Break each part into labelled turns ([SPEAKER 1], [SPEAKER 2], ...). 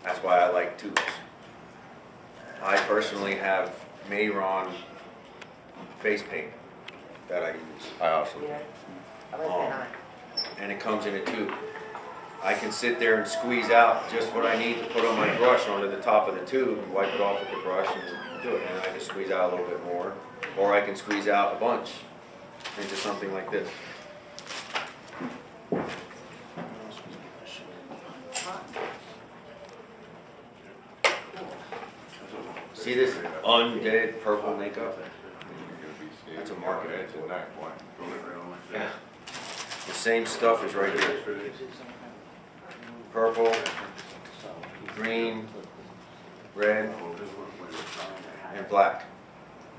[SPEAKER 1] That's why I like tubes. I personally have Mayron face paint that I use.
[SPEAKER 2] I also.
[SPEAKER 3] Yeah. I like that.
[SPEAKER 1] And it comes in a tube. I can sit there and squeeze out just what I need to put on my brush onto the top of the tube and wipe it off with the brush and do it. And I can squeeze out a little bit more, or I can squeeze out a bunch into something like this. See this undead purple makeup? That's a market. Yeah. The same stuff is right here. Purple, green, red, and black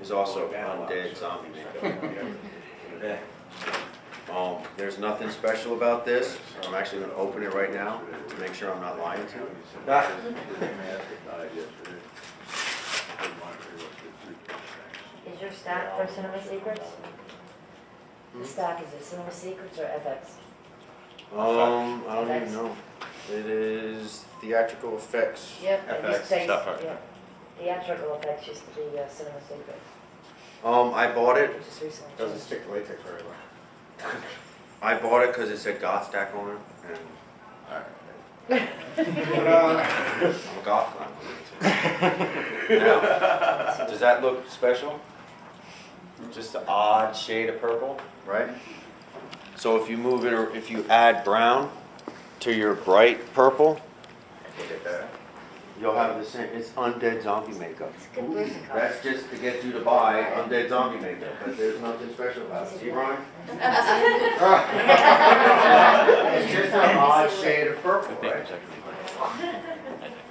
[SPEAKER 1] is also undead zombie makeup. There's nothing special about this. I'm actually going to open it right now to make sure I'm not lying to you.
[SPEAKER 3] Is your stack for Cinema Secrets? The stack, is it Cinema Secrets or FX?
[SPEAKER 1] I don't even know. It is theatrical effects.
[SPEAKER 3] Yep, it
[SPEAKER 2] FX
[SPEAKER 3] just says,
[SPEAKER 2] stuff, okay.
[SPEAKER 3] yeah. Theatrical effects used to be Cinema Secrets,
[SPEAKER 1] I bought it.
[SPEAKER 3] which is recently
[SPEAKER 4] Doesn't
[SPEAKER 3] changed.
[SPEAKER 4] stick to latex very well.
[SPEAKER 1] I bought it because it said goth stack on it, and
[SPEAKER 4] But,
[SPEAKER 1] I'm a goth clown. Now, does that look special? Just an odd shade of purple, right? So if you move it, or if you add brown to your bright purple,
[SPEAKER 4] look at that.
[SPEAKER 1] you'll have the same. It's undead zombie makeup.
[SPEAKER 3] It's good person color.
[SPEAKER 1] That's just to get you to buy undead zombie makeup, but there's nothing special about it. See, Ryan? It's just an odd shade of purple, right?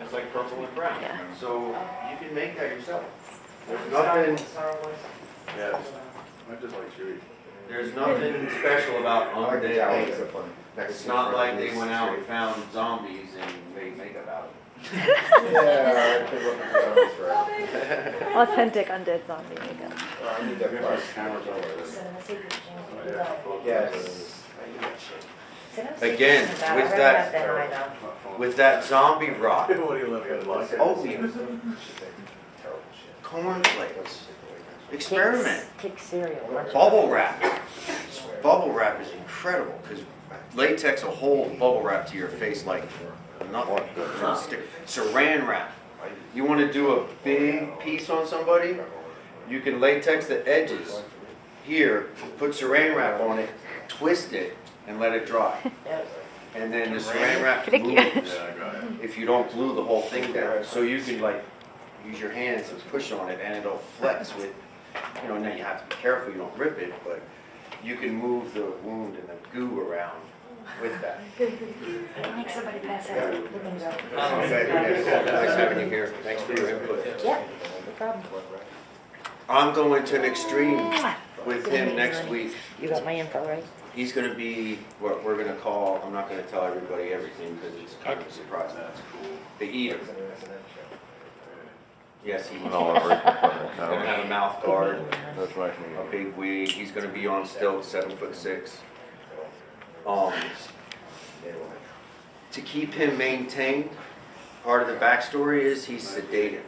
[SPEAKER 1] It's like purple and brown.
[SPEAKER 5] Yeah.
[SPEAKER 1] So you can make that yourself. There's nothing,
[SPEAKER 3] Star Wars.
[SPEAKER 1] yes,
[SPEAKER 4] I just like Chewy.
[SPEAKER 1] there's nothing special about
[SPEAKER 4] I like the
[SPEAKER 1] undead
[SPEAKER 4] jowls, so
[SPEAKER 1] makeup.
[SPEAKER 4] funny.
[SPEAKER 1] It's not like they went out and found zombies and made makeup out of it.
[SPEAKER 4] Yeah, I've been looking for zombies forever.
[SPEAKER 5] Authentic undead zombie makeup.
[SPEAKER 4] I need that brush.
[SPEAKER 3] Cinema Secrets changed.
[SPEAKER 4] Yes.
[SPEAKER 3] Cinema Secrets
[SPEAKER 1] Again,
[SPEAKER 3] isn't bad.
[SPEAKER 1] with
[SPEAKER 3] I'd rather
[SPEAKER 1] that-
[SPEAKER 3] have that high though.
[SPEAKER 1] With that zombie rot,
[SPEAKER 4] What do you look at?
[SPEAKER 1] oatmeal,
[SPEAKER 4] Terrible shit.
[SPEAKER 1] cornflakes, experiment.
[SPEAKER 3] Kick cereal. lunch.
[SPEAKER 1] Bubble wrap. Bubble wrap is incredible because latex will hold bubble wrap to your face like nothing. It'll stick. Saran wrap. You want to do a big piece on somebody? You can latex the edges here, put saran wrap on it, twist it, and let it dry.
[SPEAKER 3] Yep.
[SPEAKER 1] And then the saran wrap
[SPEAKER 5] Thank you.
[SPEAKER 1] moves if you don't glue the whole thing down. So you can like use your hands and push on it and it'll flex with, now you have to be careful you don't rip it, but you can move the wound and the goo around with that.
[SPEAKER 3] Make somebody pass out.
[SPEAKER 1] Nice having you here. Thanks for your input.
[SPEAKER 3] Yeah, no problem.
[SPEAKER 1] I'm going to an extreme with him next week.
[SPEAKER 3] You got my info, right?
[SPEAKER 1] He's going to be what we're going to call, I'm not going to tell everybody everything because it's kind of a surprise. The eater. Yes, he will.
[SPEAKER 2] All over.
[SPEAKER 1] He's going to have a mouth guard,
[SPEAKER 2] That's right.
[SPEAKER 1] a big wig. He's going to be on stilts, 7'6". To keep him maintained, part of the backstory is he's sedated.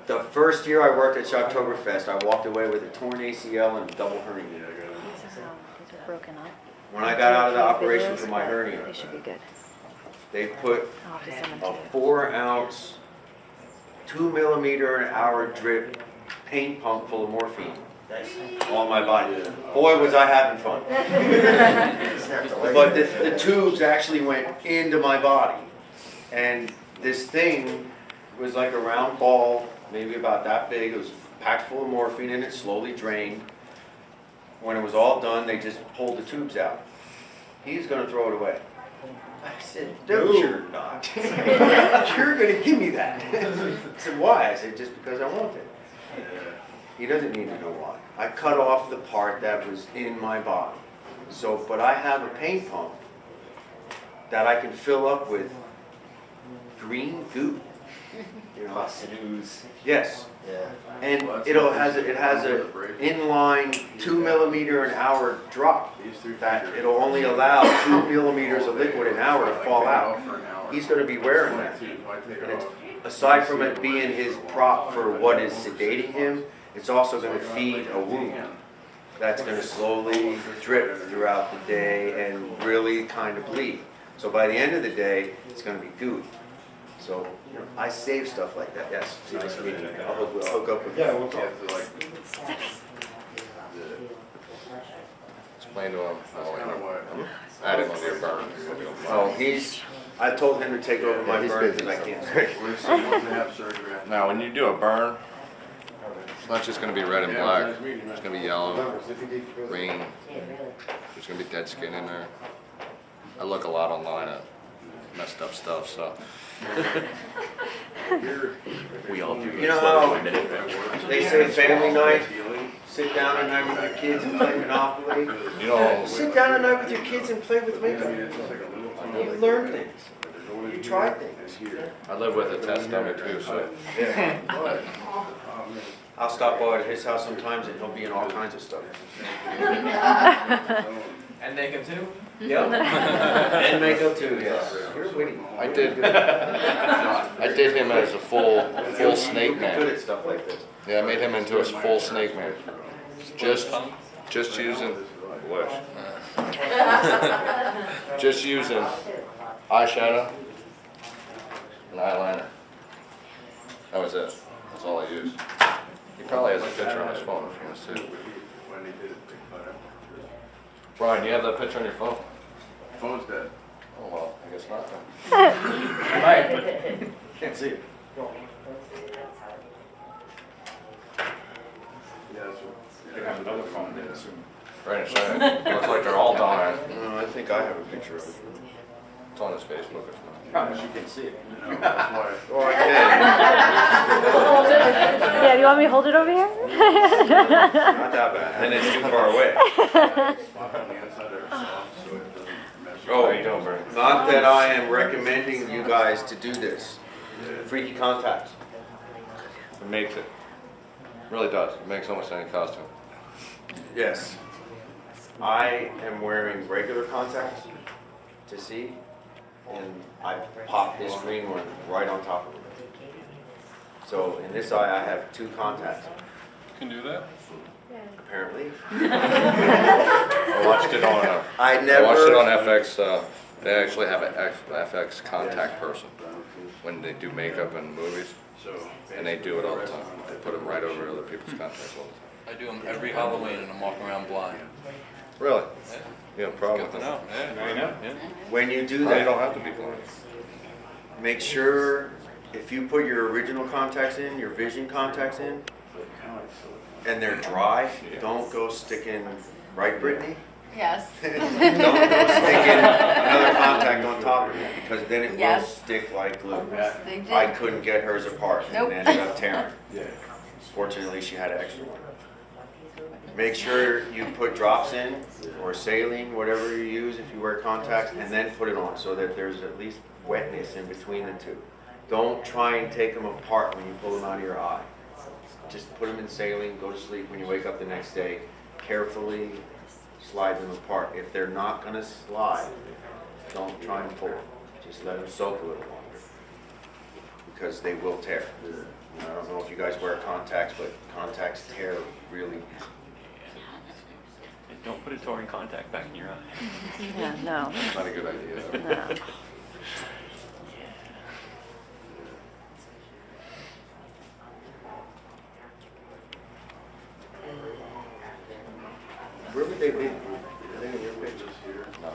[SPEAKER 1] The first year I worked at Shocktoberfest, I walked away with a torn ACL and a double hernia.
[SPEAKER 5] These are broken up.
[SPEAKER 1] When I got out of the operation for my hernia,
[SPEAKER 5] They should be good.
[SPEAKER 1] they put
[SPEAKER 5] I'll have to send them
[SPEAKER 1] a
[SPEAKER 5] to you.
[SPEAKER 1] 4-ounce, 2-millimeter-an-hour drip paint pump full of morphine on my body. Boy, was I having fun. But the tubes actually went into my body. And this thing was like a round ball, maybe about that big. It was packed full of morphine and it slowly drained. When it was all done, they just pulled the tubes out. He's going to throw it away. I said, no, you're not. You're going to give me that. I said, why? I said, just because I want it. He doesn't need to know why. I cut off the part that was in my body. So, but I have a paint pump that I can fill up with green goo. You know,
[SPEAKER 2] Snooze.
[SPEAKER 1] yes.
[SPEAKER 4] Yeah.
[SPEAKER 1] And it has a inline 2 millimeter an hour drop that it'll only allow 2 millimeters of liquid an hour to fall out. He's going to be wearing that. And it's, aside from it being his prop for what is sedating him, it's also going to feed a wound that's going to slowly drip throughout the day and really kind of bleed. So by the end of the day, it's going to be gooey. So, you know, I save stuff like that. Yes, nice meeting you. I'll hook up with you.
[SPEAKER 4] Yeah, we'll talk.
[SPEAKER 6] Explain to him how add him to your burn.
[SPEAKER 1] Oh, I told him to take over my
[SPEAKER 4] He's
[SPEAKER 1] burn
[SPEAKER 4] busy.
[SPEAKER 1] because I can't.
[SPEAKER 6] Now, when you do a burn, it's not just going to be red and black. It's going to be yellow, green. There's going to be dead skin in there. I look a lot online at messed up stuff, so.
[SPEAKER 2] We all do.
[SPEAKER 1] You know how they say family night, sit down at night with your kids and play Monopoly?
[SPEAKER 6] You know,
[SPEAKER 1] Sit down at night with your kids and play with makeup. You learn things. You try things.
[SPEAKER 6] I live with a test dummy too, so.
[SPEAKER 1] I'll stop by at his house sometimes and he'll be in all kinds of stuff.
[SPEAKER 2] And makeup too?
[SPEAKER 1] Yep. And makeup too, yes. You're witty.
[SPEAKER 6] I did him as a full snake
[SPEAKER 1] You'll be good
[SPEAKER 6] man.
[SPEAKER 1] at stuff like this.
[SPEAKER 6] Yeah, I made him into a full snake man. Just using, wish. Just using eyeshadow and eyeliner. That was it. That's all I used. He probably has a picture on his phone if you want to see it. Brian, you have that picture on your phone?
[SPEAKER 4] Phone's dead.
[SPEAKER 6] Oh, well, I guess not then.
[SPEAKER 2] Right, but
[SPEAKER 1] Can't see it.
[SPEAKER 4] They have another phone there soon.
[SPEAKER 6] Right in a second. Looks like they're all dying.
[SPEAKER 1] No, I think I have a picture of it.
[SPEAKER 6] It's on his Facebook. It's not.
[SPEAKER 2] promise you can see it.
[SPEAKER 4] That's why.
[SPEAKER 1] Well, I can.
[SPEAKER 5] Yeah, do you want me to hold it over here?
[SPEAKER 1] Not that bad. And it's too far away.
[SPEAKER 6] Oh, how you doing, Brian?
[SPEAKER 1] Not that I am recommending you guys to do this. Freaky contacts.
[SPEAKER 6] It makes it. Really does. It makes almost any costume.
[SPEAKER 1] Yes. I am wearing regular contacts to see, and I pop this green one right on top of it. So in this eye, I have two contacts,
[SPEAKER 6] You can do that?
[SPEAKER 1] apparently.
[SPEAKER 6] I watched it on
[SPEAKER 1] I
[SPEAKER 6] I
[SPEAKER 1] never.
[SPEAKER 6] watched it on FX. They actually have an FX contact person when they do makeup in movies, and they do it all the time. They put them right over other people's contacts all the time.
[SPEAKER 7] I do them every Halloween and I'm walking around blind.
[SPEAKER 6] Really?
[SPEAKER 7] Yeah.
[SPEAKER 6] You have a problem
[SPEAKER 7] Good
[SPEAKER 6] with
[SPEAKER 7] to
[SPEAKER 6] that?
[SPEAKER 7] know. Yeah.
[SPEAKER 2] I know.
[SPEAKER 7] Yeah.
[SPEAKER 1] When you do
[SPEAKER 6] No, you
[SPEAKER 1] that,
[SPEAKER 6] don't have to be blind.
[SPEAKER 1] make sure if you put your original contacts in, your vision contacts in, and they're dry, don't go sticking, right, Brittany?
[SPEAKER 8] Yes.
[SPEAKER 1] Don't go sticking another contact on top of it, because then it will
[SPEAKER 8] Yes.
[SPEAKER 1] stick like glue.
[SPEAKER 8] They did.
[SPEAKER 1] I couldn't get hers apart and
[SPEAKER 8] Nope.
[SPEAKER 1] ended up tearing. Fortunately, she had an extra one. Make sure you put drops in, or saline, whatever you use if you wear contacts, and then put it on so that there's at least wetness in between the two. Don't try and take them apart when you pull them out of your eye. Just put them in saline, go to sleep. When you wake up the next day, carefully slide them apart. If they're not going to slide, don't try and pull them. Just let them soak a little longer, because they will tear. I don't know if you guys wear contacts, but contacts tear really easy.
[SPEAKER 2] Don't put a taurine contact back in your eye.
[SPEAKER 5] Yeah, no,
[SPEAKER 6] Not a good idea.
[SPEAKER 5] no.
[SPEAKER 1] Where would they be? Are they in your pictures?
[SPEAKER 6] No,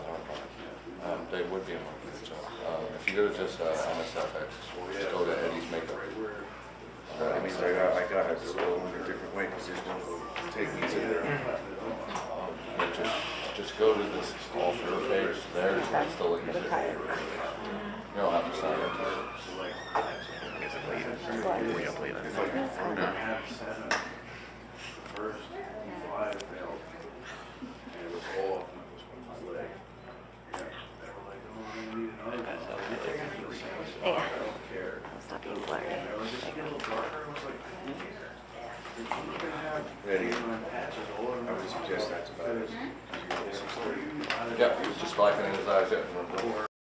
[SPEAKER 6] they would be in my picture. If you go to just MSFX, just go to Eddie's Makeup.
[SPEAKER 1] That means I gotta go in a different way, because there's one will take me to there.
[SPEAKER 6] Yeah, just go to this all for page there, it's still like you said. You don't have to sign it.
[SPEAKER 4] First, 5 failed. And it was all my leg. Yeah, they were like, oh, I need another one.
[SPEAKER 5] Yeah.
[SPEAKER 4] I don't care.
[SPEAKER 5] Stop being blurry.
[SPEAKER 1] Ready? I would suggest that's about it.
[SPEAKER 6] Yeah, he was just wiping his eyes yet.